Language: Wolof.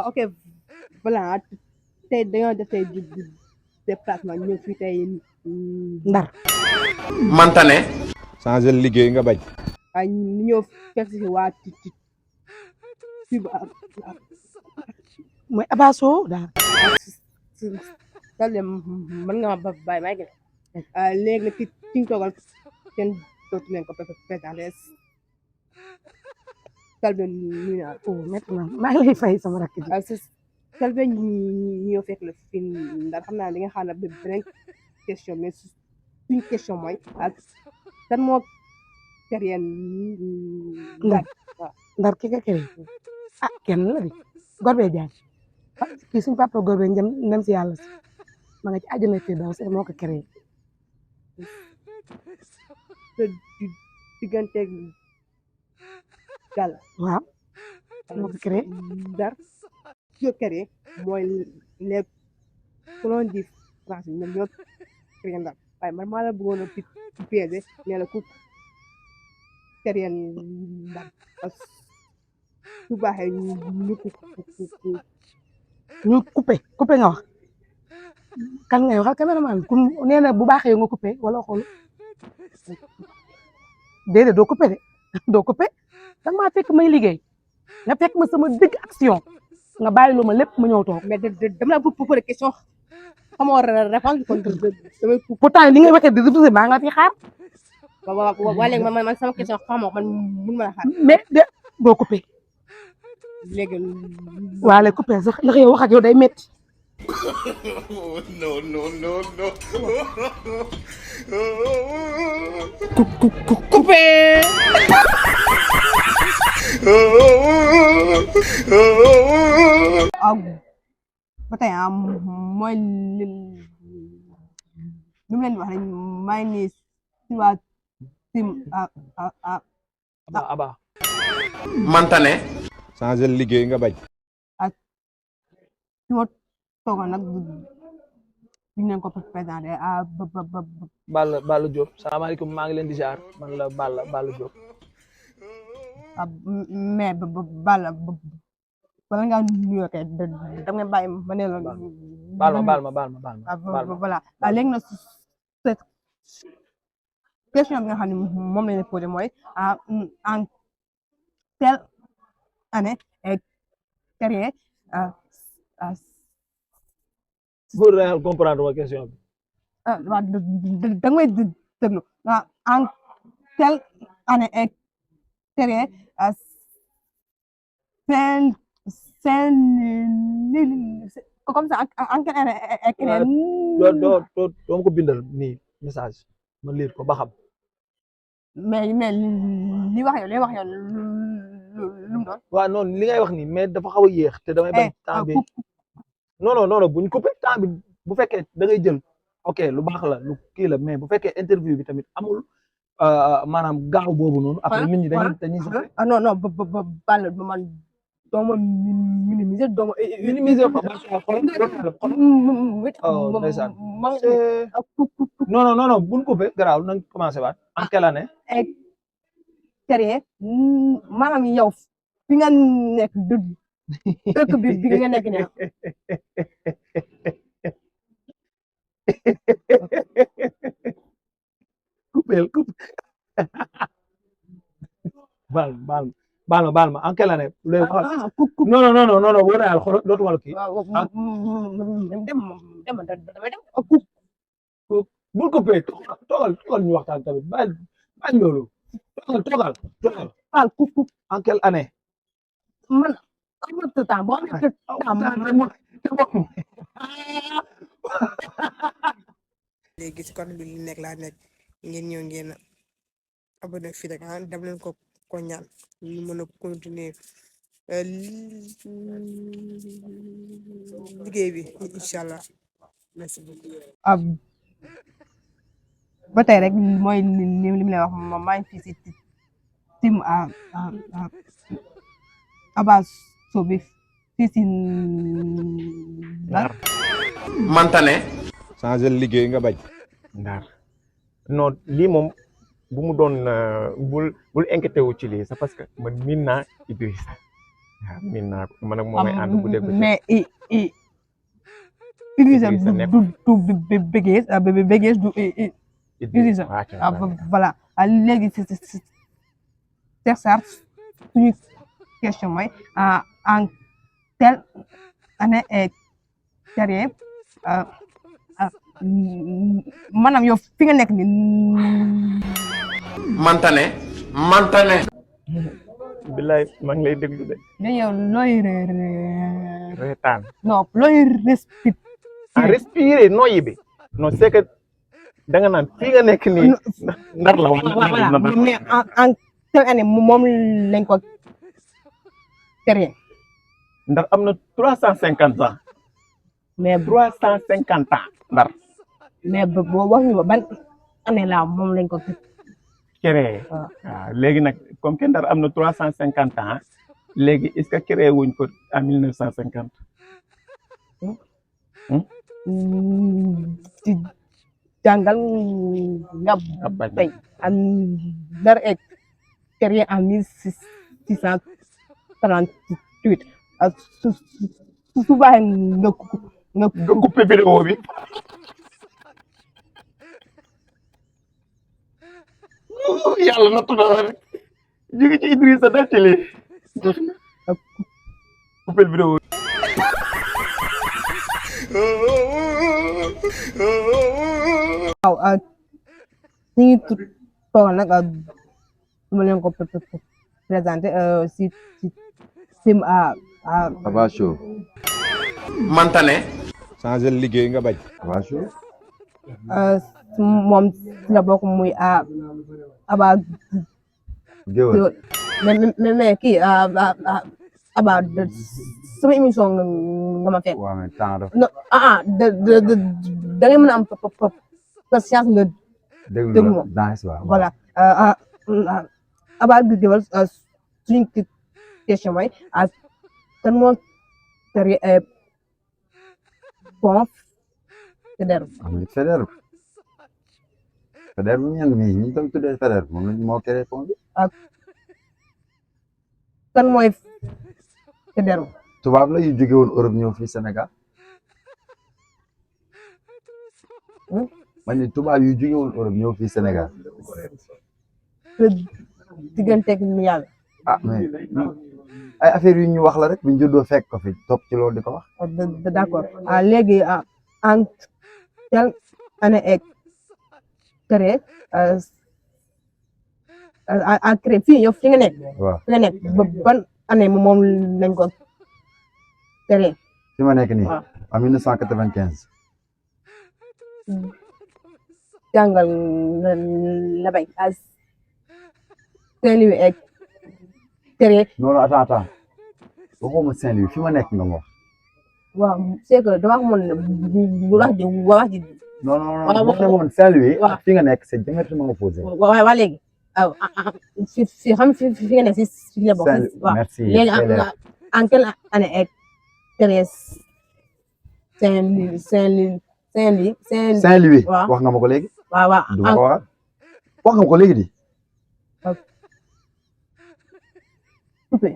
ok voilà tey dañoo def tey di déplacement ñëw fii tey Ndar mantane changer liggéey nga bañ. waaye ñu ñëw fekk si waa ci mooy Abasso daal Sall mën nga ma bàyyi may gën léegi nag ki ñu toogal kenn dootu leen ko présenté Sall ñu naan métti na maa ngi lay fay sama rakk ji Sall ñu ñëw fekk la fi Ndar xam naa di nga xam ne beneen question mais suñu question mooy kan moo créé Ndar Ndar ki nga créé kenn la di Golbert Diagne kii suñu papa Golbert ndem si yàlla si ma nga ci àjjana fi daw si moo ko créé te diggante Gàll waaw moo ko créé Ndar ki ko créé mooy les colons de France ñoom ñoo créé Ndar waaye man maa la bëggoon a piéger ne la ku créé Ndar su baaxee ñu coupé nga wax kan ngay waxal caméraman ku nee na bu baaxee nga coupé wala xool déedéet doo coupé de doo coupé da nga maa fekk may liggéey nga fekk ma sama digg action nga bàyyi loo ma lépp ma ñëw toog. mais dama la posé question xamoo répondre kon damay pourtant li ngay waxee di refusé maa nga fi xaar. waaw léegi man sama question xamoo man mun ma la xaar. mais de doo coupé. léegi waa lay coupé sax ndax yow wax ak yow day métti. no no no no coupé. ba tey mooy li mu leen di wax rek maa ngi nii si waa tim aba mantane changer liggéey nga bañ. ak si ma toogoon nag ñu leen ko présenté Balla Diop salaamaaleykum maa ngi leen di ziar man la Balla Diop mais Balla bala ngaa nuyoo kay da nga bàyyi ma ne la baal ma voilà léegi nag question bi nga xam ne moom lañ posé mooy en quelle année est créé pour réel comprendre ma question bi waaw da nga may déglu en quelle année est créé comme ça en quelle année est créé doo ko bindal nii message ma lire ko ba xam mais li wax yow lu mu doon waaw non li ngay wax nii mais dafa xaw a yéex te damay bañ temps bi non buñ coupé temps bi bu fekkee da ngay jël ok lu baax la lu kii la mais bu fekkee interview bi tamit amul maanaam gaaw boobu noonu après nit ñi dañuy non bal man dooma minimiser dooma minimiser ko non buñ coupé garaaw nañ commencé waat en quelle année créé maanaam yow fi nga nekk dëkk bi nga nekk ne coupé baal ma en quelle année non boo daal xool dootuma la kii damay dem bul coupé toogal ñu waxtaan tamit baal loolu toogal en quelle année man amul temps boo amee léegi si kon bi li nekk laa nekk ngeen ñëw ngeen abonné fii rek dem leen ko ñaan ñu mën a continuer liggéey bi incha allah merci beaucoup. ba tey rek mooy li mu lay wax maa ngi fii si tim Abasso bi fii si Ndar mantane changer liggéey nga bañ. Ndar non lii moom bu mu doon bul inquiété wu ci lii c'est parce que man miin naa Idrissa min naa ko man ak moom ay ànd bu dégg mais Idrissa Idrissa nekk du Béguès du Idrissa voilà léegi Cheikh Sarr suñu question mooy en telle année et carrière maanaam yow fi nga nekk ni mantane billaay maa ngi lay déglu de mais yow looy reetaan non looy respirer noyyi bi non c'est que da nga naan fii nga nekk nii ndar la voilà mais en telle année moom lañ ko créé ndar am na 350 ans mais 350 ans ndar mais boo wax ñu ba ban année la moom lañ ko créé waaw léegi nag comme que ndar am na 350 ans léegi est-ce que créé wuñ ko en 1950 ci jàngal nga bay am Ndar est créé en 1638 su baaxee nga coupé vidéo bi yàlla na tudd rek jóge ci Idrissa def ci lii coupé vidéo waaw ñu ngi toog nag su ma leen ko présenté si sim Aba Show. mantane changé liggéey nga bañ. Aba Show. moom si la bokk muy Aba Géwël. mais kii Aba sama émission nga ma fekk. waaw mais temps dafa. non da ngay mën a am patience nga déglu ma dans waaw. voilà Aba Géwël suñu question mooy kan moo créé pont Faidherbe. Faidherbe. Faidherbe ñenn ñi ñu tam tuddee Faidherbe moom lañ moo créé pont bi. kan mooy Faidherbe. tubaab la yu jóge woon Europe ñëw fii Sénégal. man ni tubaab yu jóge woon Europe ñëw fii Sénégal. digganteeg yàlla. mais ay affaire yu ñu wax la rek buñ juddoo fekk ko fi topp ci loolu di ko wax. d'accord léegi en quelle année est créé créé fii yow fi nga nekk. waaw fi nga nekk ba ban année moom lañ ko créé. fi ma nekk nii. waaw en 1995. jàngal la bay Saint-Louis est créé. non non attends waxuma Saint-Louis fi ma nekk nga ma wax. waaw c'est que dama xamoon ne bu wax ji. non non non boo demoon Saint-Louis. waaw fi nga nekk c'est diamétralement opposé. waaw léegi fi xam fi nga nekk si la bokk. waaw merci léegi en quelle année est créé Saint-Louis. waaw wax nga ma ko léegi. waaw waaw du ma ko wax nga ma ko léegi di. coupé.